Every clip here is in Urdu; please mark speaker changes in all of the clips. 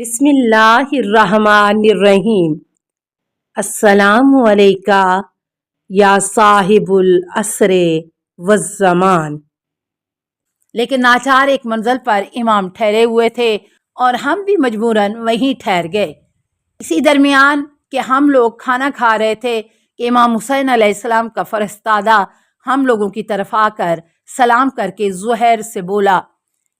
Speaker 1: بسم اللہ الرحمن الرحیم۔ السلام علیکہ یا صاحب العصر والزمان۔ لیکن ناچار ایک منزل پر امام ٹھہرے ہوئے تھے اور ہم بھی مجبوراً وہیں ٹھہر گئے۔ اسی درمیان کہ ہم لوگ کھانا کھا رہے تھے کہ امام حسین علیہ السلام کا فرستادہ ہم لوگوں کی طرف آ کر سلام کر کے زہیر سے بولا،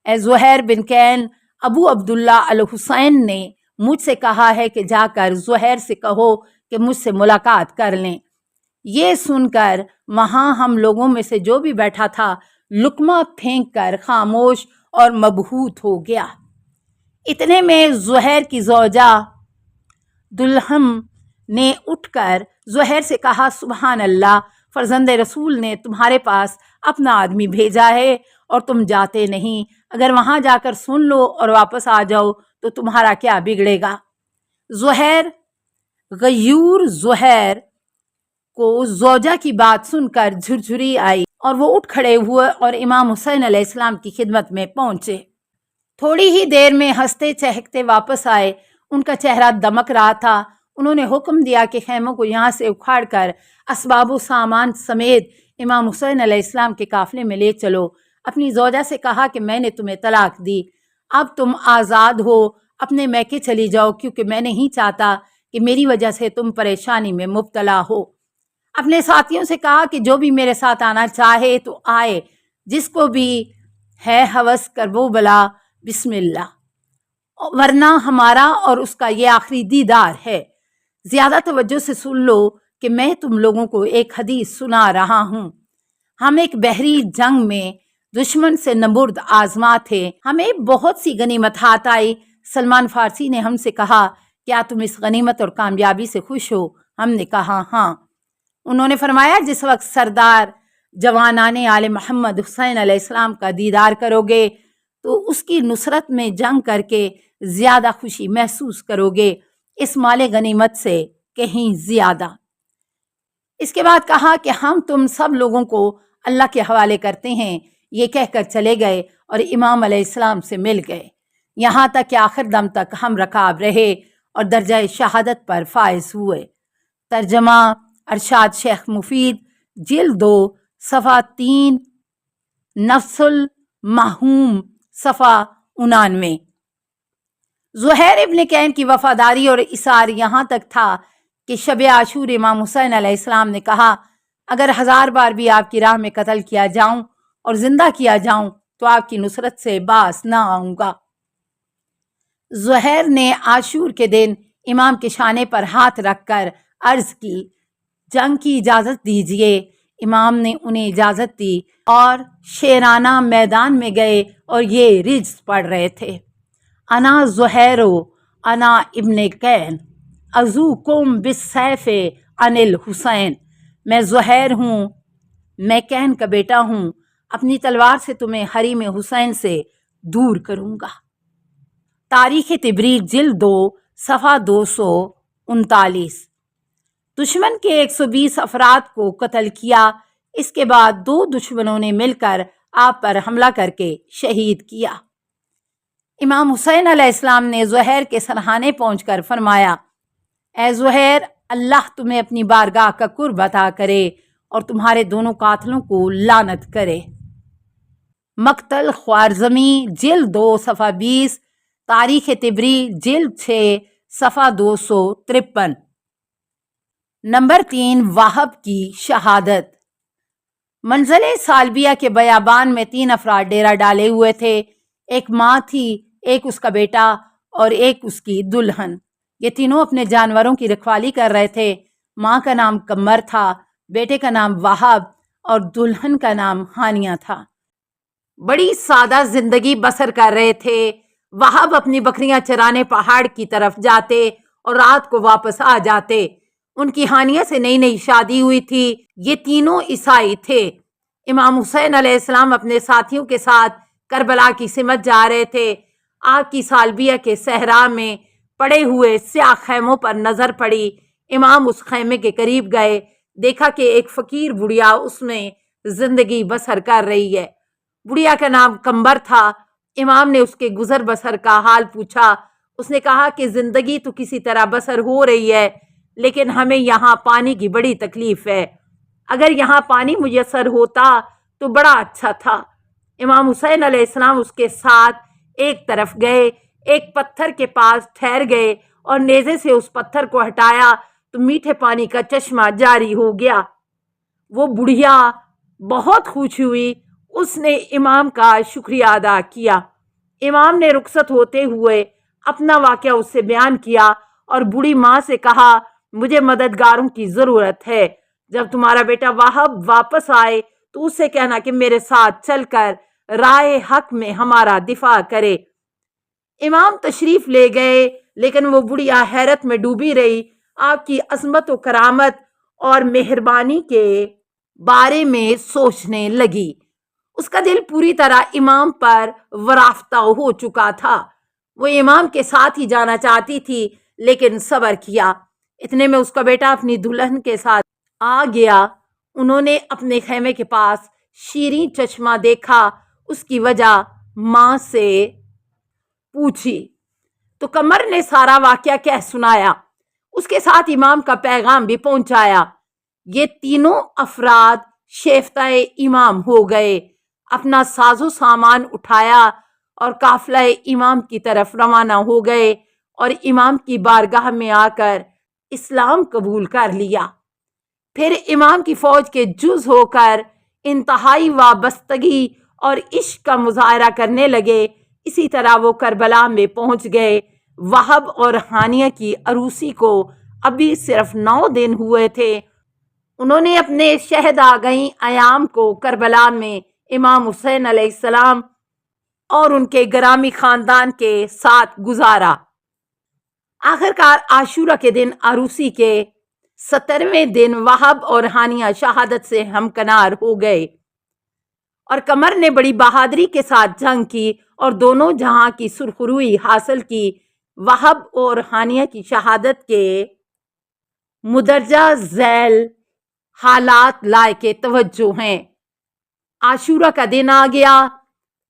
Speaker 1: اے زہیر بن کین، ابو عبداللہ الحسین نے مجھ سے کہا ہے کہ جا کر زہیر سے کہو کہ مجھ سے ملاقات کر لیں۔ یہ سن کر وہاں ہم لوگوں میں سے جو بھی بیٹھا تھا لقمہ پھینک کر خاموش اور مبہوت ہو گیا۔ اتنے میں زہیر کی زوجہ دلہم نے اٹھ کر زہیر سے کہا، سبحان اللہ، فرزند رسول نے تمہارے پاس اپنا آدمی بھیجا ہے اور تم جاتے نہیں۔ اگر وہاں جا کر سن لو اور واپس آ جاؤ تو تمہارا کیا بگڑے گا؟ غیور زہیر کو زوجہ کی بات سن کر جھرجھری آئی اور وہ اٹھ کھڑے ہوئے اور امام حسین علیہ السلام کی خدمت میں پہنچے۔ تھوڑی ہی دیر میں ہنستے چہکتے واپس آئے۔ ان کا چہرہ دمک رہا تھا۔ انہوں نے حکم دیا کہ خیموں کو یہاں سے اکھاڑ کر اسباب و سامان سمیت امام حسین علیہ السلام کے قافلے میں لے چلو۔ اپنی زوجہ سے کہا کہ میں نے تمہیں طلاق دی، اب تم آزاد ہو، اپنے میکے چلی جاؤ، کیونکہ میں نہیں چاہتا کہ میری وجہ سے تم پریشانی میں مبتلا ہو۔ اپنے ساتھیوں سے کہا کہ جو بھی میرے ساتھ آنا چاہے تو آئے، جس کو بھی ہے ہوس کر وہ بلا بسم اللہ، ورنہ ہمارا اور اس کا یہ آخری دیدار ہے۔ زیادہ توجہ سے سن لو کہ میں تم لوگوں کو ایک حدیث سنا رہا ہوں۔ ہم ایک بحری جنگ میں دشمن سے نبرد آزما تھے، ہمیں بہت سی غنیمت ہاتھ آئی۔ سلمان فارسی نے ہم سے کہا، کیا تم اس غنیمت اور کامیابی سے خوش ہو؟ ہم نے کہا ہاں۔ انہوں نے فرمایا، جس وقت سردار جوانان آل محمد حسین علیہ السلام کا دیدار کرو گے تو اس کی نصرت میں جنگ کر کے زیادہ خوشی محسوس کرو گے، اس مال غنیمت سے کہیں زیادہ۔ اس کے بعد کہا کہ ہم تم سب لوگوں کو اللہ کے حوالے کرتے ہیں۔ یہ کہہ کر چلے گئے اور امام علیہ السلام سے مل گئے، یہاں تک کہ آخر دم تک ہم رکاب رہے اور درجہ شہادت پر فائز ہوئے۔ ترجمہ ارشاد شیخ مفید، جلد 2، صفحہ 3، نفس المحوم، صفحہ 99۔ زہیر ابن کین کی وفاداری اور اصرار یہاں تک تھا کہ شب عاشور امام حسین علیہ السلام نے کہا، اگر 1000 بار بھی آپ کی راہ میں قتل کیا جاؤں اور زندہ کیا جاؤں تو آپ کی نصرت سے باز نہ آؤں گا۔ زہیر نے عاشور کے دن امام کے شانے پر ہاتھ رکھ کر عرض کی، جنگ کی اجازت دیجیے۔ امام نے انہیں اجازت دی اور شیرانہ میدان میں گئے اور یہ رجز پڑھ رہے تھے، انا زہیرو انا ابن کین ازوکم بالسیف عن الحسین، میں زہیر ہوں، میں کین کا بیٹا ہوں، اپنی تلوار سے تمہیں حریم حسین سے دور کروں گا۔ تاریخ طبری جلد 2، صفحہ 239۔ دشمن کے 120 افراد کو قتل کیا۔ اس کے بعد 2 دشمنوں نے مل کر آپ پر حملہ کر کے شہید کیا۔ امام حسین علیہ السلام نے زہیر کے سرحانے پہنچ کر فرمایا، اے زہیر، اللہ تمہیں اپنی بارگاہ کا قرب عطا کرے اور تمہارے دونوں قاتلوں کو لعنت کرے۔ مقتل خوارزمی جلد 2، صفحہ 20، تاریخ طبری جلد 6، صفحہ 253۔ نمبر 3، واہب کی شہادت۔ منزل سالبیہ کے بیابان میں 3 افراد ڈیرہ ڈالے ہوئے تھے، ایک ماں تھی، ایک اس کا بیٹا اور ایک اس کی دلہن۔ یہ تینوں اپنے جانوروں کی رکھوالی کر رہے تھے۔ ماں کا نام قمر تھا، بیٹے کا نام واہب اور دلہن کا نام ہانیہ تھا۔ بڑی سادہ زندگی بسر کر رہے تھے۔ واہب اپنی بکریاں چرانے پہاڑ کی طرف جاتے اور رات کو واپس آ جاتے۔ ان کی ہانیہ سے نئی نئی شادی ہوئی تھی۔ یہ تینوں عیسائی تھے۔ امام حسین علیہ السلام اپنے ساتھیوں کے ساتھ کربلا کی سمت جا رہے تھے۔ آپ کی سالبیہ کے صحرا میں پڑے ہوئے سیاہ خیموں پر نظر پڑی۔ امام اس خیمے کے قریب گئے، دیکھا کہ ایک فقیر بڑھیا اس میں زندگی بسر کر رہی ہے۔ بڑھیا کا نام قمر تھا۔ امام نے اس کے گزر بسر کا حال پوچھا۔ اس نے کہا کہ زندگی تو کسی طرح بسر ہو رہی ہے، لیکن ہمیں یہاں پانی کی بڑی تکلیف ہے۔ اگر یہاں پانی میسر ہوتا تو بڑا اچھا تھا۔ امام حسین علیہ السلام اس کے ساتھ ایک طرف گئے، ایک پتھر کے پاس ٹھہر گئے اور نیزے سے اس پتھر کو ہٹایا تو میٹھے پانی کا چشمہ جاری ہو گیا۔ وہ بڑھیا بہت خوش ہوئی، اس نے امام کا شکریہ ادا کیا۔ امام نے رخصت ہوتے ہوئے اپنا واقعہ اس سے بیان کیا اور بوڑھی ماں سے کہا، مجھے مددگاروں کی ضرورت ہے۔ جب تمہارا بیٹا وہاب واپس آئے تو اس سے کہنا کہ میرے ساتھ چل کر رائے حق میں ہمارا دفاع کرے۔ امام تشریف لے گئے، لیکن وہ بڑھیا حیرت میں ڈوبی رہی، آپ کی عظمت و کرامت اور مہربانی کے بارے میں سوچنے لگی۔ اس کا دل پوری طرح امام پر ورافتہ ہو چکا تھا۔ وہ امام کے ساتھ ہی جانا چاہتی تھی، لیکن صبر کیا۔ اتنے میں اس کا بیٹا اپنی دلہن کے ساتھ آ گیا۔ انہوں نے اپنے خیمے کے پاس شیریں چشمہ دیکھا، اس کی وجہ ماں سے پوچھی تو قمر نے سارا واقعہ کہہ سنایا۔ اس کے ساتھ امام کا پیغام بھی پہنچایا۔ یہ تینوں افراد شیفتہ امام ہو گئے، اپنا ساز و سامان اٹھایا اور قافلہ امام کی طرف روانہ ہو گئے اور امام کی بارگاہ میں آ کر اسلام قبول کر لیا۔ پھر امام کی فوج کے جز ہو کر انتہائی وابستگی اور عشق کا مظاہرہ کرنے لگے۔ اسی طرح وہ کربلا میں پہنچ گئے۔ وہب اور ہانیہ کی عروسی کو ابھی صرف 9 دن ہوئے تھے۔ انہوں نے اپنے شہداگئیں ایام کو کربلا میں امام حسین علیہ السلام اور ان کے گرامی خاندان کے ساتھ گزارا۔ آخرکار عاشورہ کے دن عروسی کے 17ویں دن وہب اور ہانیہ شہادت سے ہمکنار ہو گئے اور قمر نے بڑی بہادری کے ساتھ جنگ کی اور دونوں جہاں کی سرخروئی حاصل کی۔ وہب اور ہانیہ کی شہادت کے مندرجہ ذیل حالات لائق توجہ ہیں۔ عاشورہ کا دن آ گیا۔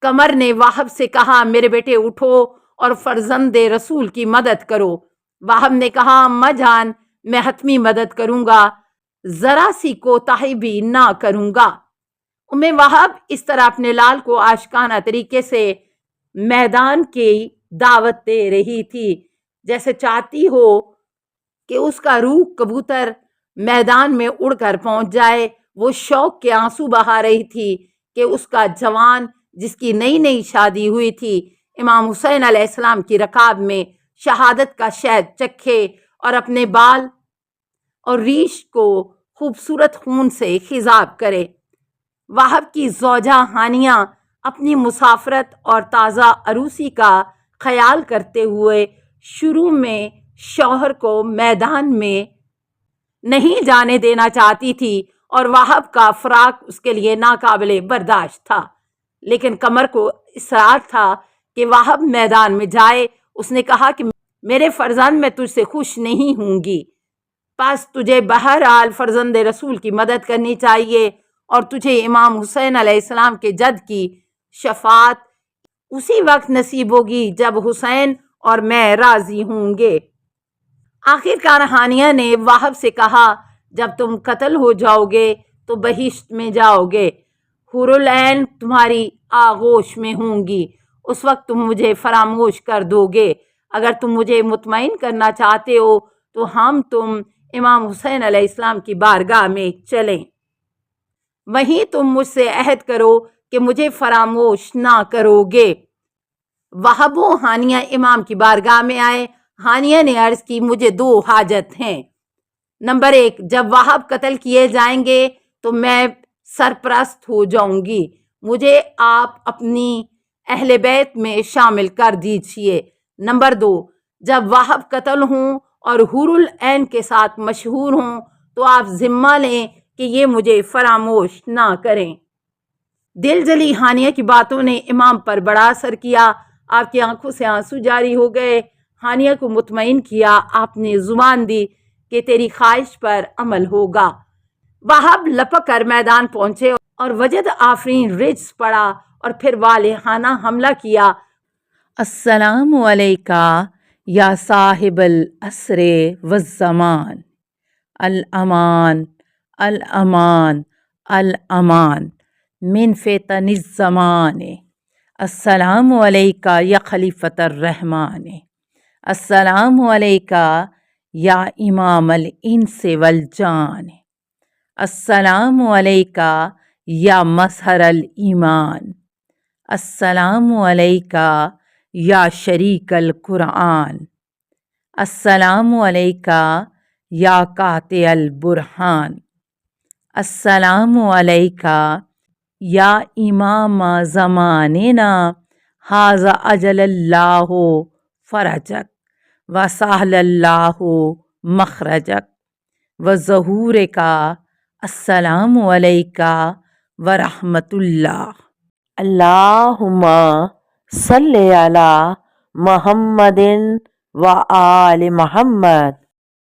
Speaker 1: قمر نے وہب سے کہا، میرے بیٹے اٹھو اور فرزند رسول کی مدد کرو۔ وہب نے کہا، اماں جان میں حتمی مدد کروں گا، ذرا سی کوتاہی بھی نہ کروں گا۔ وہب اس طرح اپنے لال کو عاشقانہ طریقے سے میدان کی دعوت دے رہی تھی جیسے چاہتی ہو کہ اس کا روح کبوتر میدان میں اڑ کر پہنچ جائے۔ وہ شوق کے آنسو بہا رہی تھی کہ اس کا جوان جس کی نئی نئی شادی ہوئی تھی امام حسین علیہ السلام کی رکاب میں شہادت کا شہد چکھے اور اپنے بال اور ریش کو خوبصورت خون سے خضاب کرے۔ وہب کی زوجہ ہانیہ اپنی مسافرت اور تازہ عروسی کا خیال کرتے ہوئے شروع میں شوہر کو میدان میں نہیں جانے دینا چاہتی تھی اور وہب کا فراق اس کے لیے ناقابل برداشت تھا، لیکن قمر کو اصرار تھا کہ وہب میدان میں جائے۔ اس نے کہا کہ میرے فرزند میں تجھ سے خوش نہیں ہوں گی، پس تجھے بہرحال فرزند رسول کی مدد کرنی چاہیے اور تجھے امام حسین علیہ السلام کے جد کی شفاعت اسی وقت نصیب ہوگی جب حسین اور میں راضی ہوں گے۔ آخرکار ہانیہ نے وہب سے کہا، جب تم قتل ہو جاؤ گے تو بہشت میں جاؤ گے، حور العین تمہاری آغوش میں ہوں گی، اس وقت تم مجھے فراموش کر دو گے۔ اگر تم مجھے مطمئن کرنا چاہتے ہو تو ہم تم امام حسین علیہ السلام کی بارگاہ میں چلیں، وہیں تم مجھ سے عہد کرو کہ مجھے فراموش نہ کرو گے۔ وہب و ہانیہ امام کی بارگاہ میں آئے۔ ہانیہ نے عرض کی، مجھے 2 حاجت ہیں۔ نمبر 1، جب وہب قتل کیے جائیں گے تو میں سرپرست ہو جاؤں گی، مجھے آپ اپنی اہل بیت میں شامل کر دیجیے۔ نمبر 2، جب وہب قتل ہوں اور حور العین کے ساتھ مشہور ہوں تو آپ ذمہ لیں کہ یہ مجھے فراموش نہ کریں۔ دل جلی ہانیہ کی باتوں نے امام پر بڑا اثر کیا۔ آپ کی آنکھوں سے آنسو جاری ہو گئے۔ ہانیہ کو مطمئن کیا۔ آپ نے زبان دی کہ تیری خواہش پر عمل ہوگا۔ وہب لپک کر میدان پہنچے اور وجد آفرین رجز پڑا اور پھر والہانہ حملہ کیا۔ السلام علیکہ یا صاحب العصر والزمان، الامان الامان الامان من فتن الزمان، السلام علیکہ یا خلیفۃ الرحمن، السلام علیکہ یا امام الانس والجان، السلام علیکہ یا مظہر الایمان، السلام علیکہ یا شریک القرآن، السلام علیکہ یا قاطع البرہان، السلام علیکہ یا امام زماننا، ھذا اجل اللہ فرجک وسہل اللہ مخرجک وظہورک، السلام علیکہ ورحمۃ اللہ۔ اللہم صلی علی محمد و آل محمد۔